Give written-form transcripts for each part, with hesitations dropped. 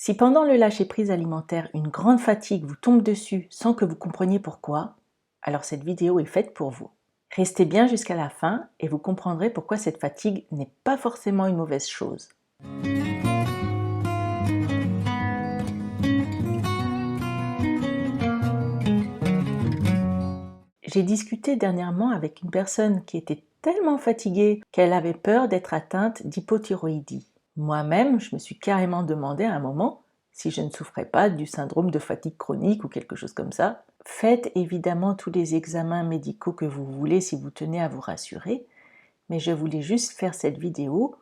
Si pendant le lâcher-prise alimentaire, une grande fatigue vous tombe dessus sans que vous compreniez pourquoi, alors cette vidéo est faite pour vous. Restez bien jusqu'à la fin et vous comprendrez pourquoi cette fatigue n'est pas forcément une mauvaise chose. J'ai discuté dernièrement avec une personne qui était tellement fatiguée qu'elle avait peur d'être atteinte d'hypothyroïdie. Moi-même, je me suis carrément demandé à un moment si je ne souffrais pas du syndrome de fatigue chronique ou quelque chose comme ça. Faites évidemment tous les examens médicaux que vous voulez si vous tenez à vous rassurer, mais je voulais juste faire cette vidéo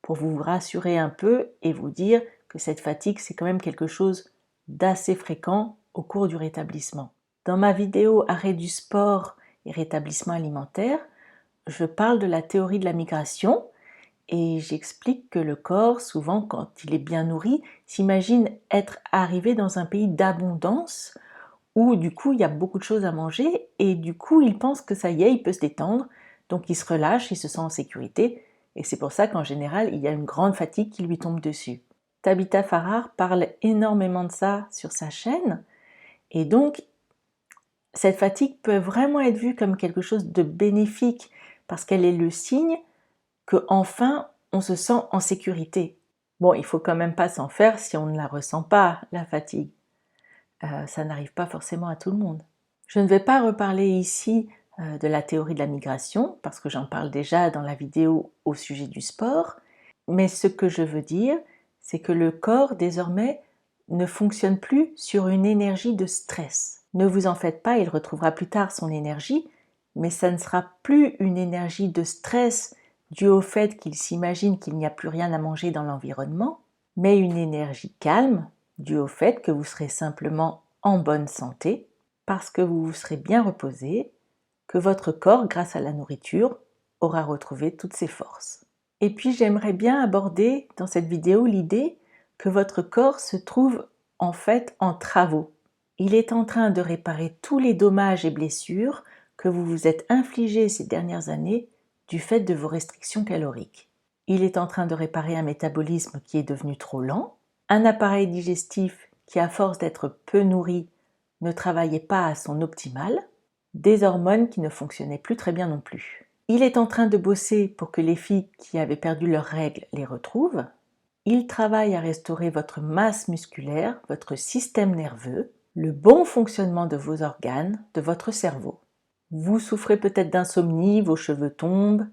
pour vous rassurer un peu et vous dire que cette fatigue, c'est quand même quelque chose d'assez fréquent au cours du rétablissement. Dans ma vidéo Arrêt du sport et rétablissement alimentaire, je parle de la théorie de la migration et j'explique que le corps, souvent quand il est bien nourri, s'imagine être arrivé dans un pays d'abondance où du coup il y a beaucoup de choses à manger et du coup il pense que ça y est, il peut se détendre, donc il se relâche, il se sent en sécurité et c'est pour ça qu'en général il y a une grande fatigue qui lui tombe dessus. Tabitha Farrar parle énormément de ça sur sa chaîne et donc cette fatigue peut vraiment être vue comme quelque chose de bénéfique parce qu'elle est le signe que enfin on se sent en sécurité. Bon, il faut quand même pas s'en faire si on ne la ressent pas, la fatigue. Ça n'arrive pas forcément à tout le monde. Je ne vais pas reparler ici de la théorie de la migration parce que j'en parle déjà dans la vidéo au sujet du sport, mais ce que je veux dire, c'est que le corps désormais ne fonctionne plus sur une énergie de stress. Ne vous en faites pas, il retrouvera plus tard son énergie, mais ça ne sera plus une énergie de stress due au fait qu'il s'imagine qu'il n'y a plus rien à manger dans l'environnement, mais une énergie calme due au fait que vous serez simplement en bonne santé, parce que vous vous serez bien reposé, que votre corps, grâce à la nourriture, aura retrouvé toutes ses forces. Et puis j'aimerais bien aborder dans cette vidéo l'idée que votre corps se trouve en fait en travaux. Il est en train de réparer tous les dommages et blessures que vous vous êtes infligés ces dernières années du fait de vos restrictions caloriques. Il est en train de réparer un métabolisme qui est devenu trop lent, un appareil digestif qui, à force d'être peu nourri, ne travaillait pas à son optimal, des hormones qui ne fonctionnaient plus très bien non plus. Il est en train de bosser pour que les filles qui avaient perdu leurs règles les retrouvent. Il travaille à restaurer votre masse musculaire, votre système nerveux, le bon fonctionnement de vos organes, de votre cerveau. Vous souffrez peut-être d'insomnie, vos cheveux tombent,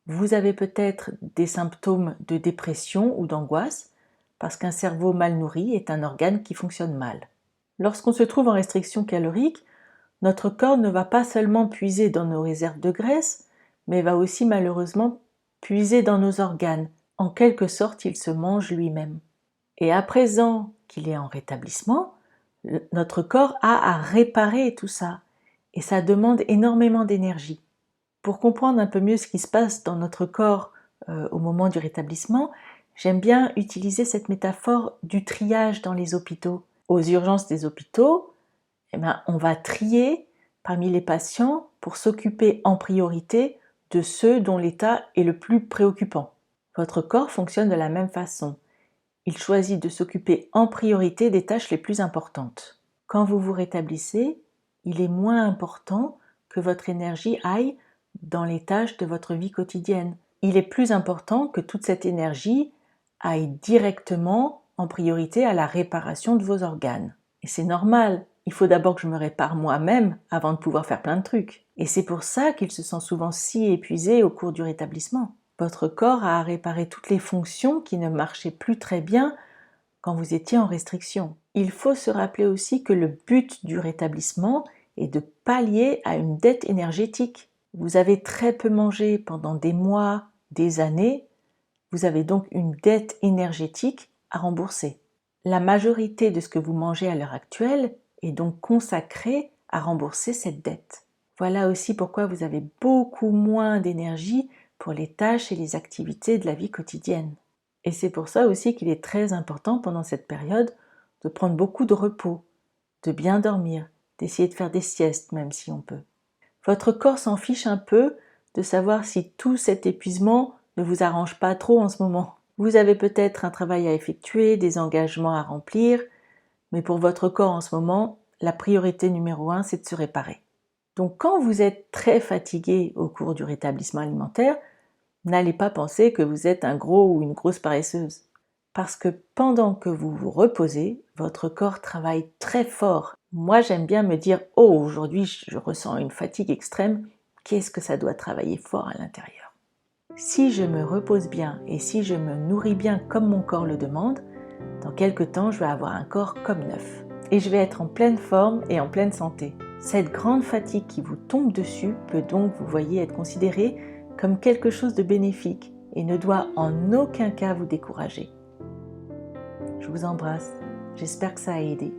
vous avez peut-être des symptômes de dépression ou d'angoisse parce qu'un cerveau mal nourri est un organe qui fonctionne mal. Lorsqu'on se trouve en restriction calorique, notre corps ne va pas seulement puiser dans nos réserves de graisse, mais va aussi malheureusement puiser dans nos organes. En quelque sorte, il se mange lui-même. Et à présent qu'il est en rétablissement, notre corps a à réparer tout ça. Et ça demande énormément d'énergie. Pour comprendre un peu mieux ce qui se passe dans notre corps au moment du rétablissement, j'aime bien utiliser cette métaphore du triage dans les hôpitaux. Aux urgences des hôpitaux, on va trier parmi les patients pour s'occuper en priorité de ceux dont l'état est le plus préoccupant. Votre corps fonctionne de la même façon. Il choisit de s'occuper en priorité des tâches les plus importantes. Quand vous vous rétablissez, il est moins important que votre énergie aille dans les tâches de votre vie quotidienne. Il est plus important que toute cette énergie aille directement en priorité à la réparation de vos organes. Et c'est normal, il faut d'abord que je me répare moi-même avant de pouvoir faire plein de trucs. Et c'est pour ça qu'il se sent souvent si épuisé au cours du rétablissement. Votre corps a à réparer toutes les fonctions qui ne marchaient plus très bien quand vous étiez en restriction. Il faut se rappeler aussi que le but du rétablissement est de pallier à une dette énergétique. Vous avez très peu mangé pendant des mois, des années, vous avez donc une dette énergétique à rembourser. La majorité de ce que vous mangez à l'heure actuelle est donc consacrée à rembourser cette dette. Voilà aussi pourquoi vous avez beaucoup moins d'énergie pour les tâches et les activités de la vie quotidienne. Et c'est pour ça aussi qu'il est très important pendant cette période de prendre beaucoup de repos, de bien dormir, d'essayer de faire des siestes même si on peut. Votre corps s'en fiche un peu de savoir si tout cet épuisement ne vous arrange pas trop en ce moment. Vous avez peut-être un travail à effectuer, des engagements à remplir, mais pour votre corps en ce moment, la priorité numéro 1, c'est de se réparer. Donc quand vous êtes très fatigué au cours du rétablissement alimentaire, n'allez pas penser que vous êtes un gros ou une grosse paresseuse. Parce que pendant que vous vous reposez, votre corps travaille très fort. Moi, j'aime bien me dire « Oh, aujourd'hui, je ressens une fatigue extrême. Qu'est-ce que ça doit travailler fort à l'intérieur ?» Si je me repose bien et si je me nourris bien comme mon corps le demande, dans quelques temps, je vais avoir un corps comme neuf. Et je vais être en pleine forme et en pleine santé. Cette grande fatigue qui vous tombe dessus peut donc, vous voyez, être considérée comme quelque chose de bénéfique et ne doit en aucun cas vous décourager. Je vous embrasse, j'espère que ça a aidé.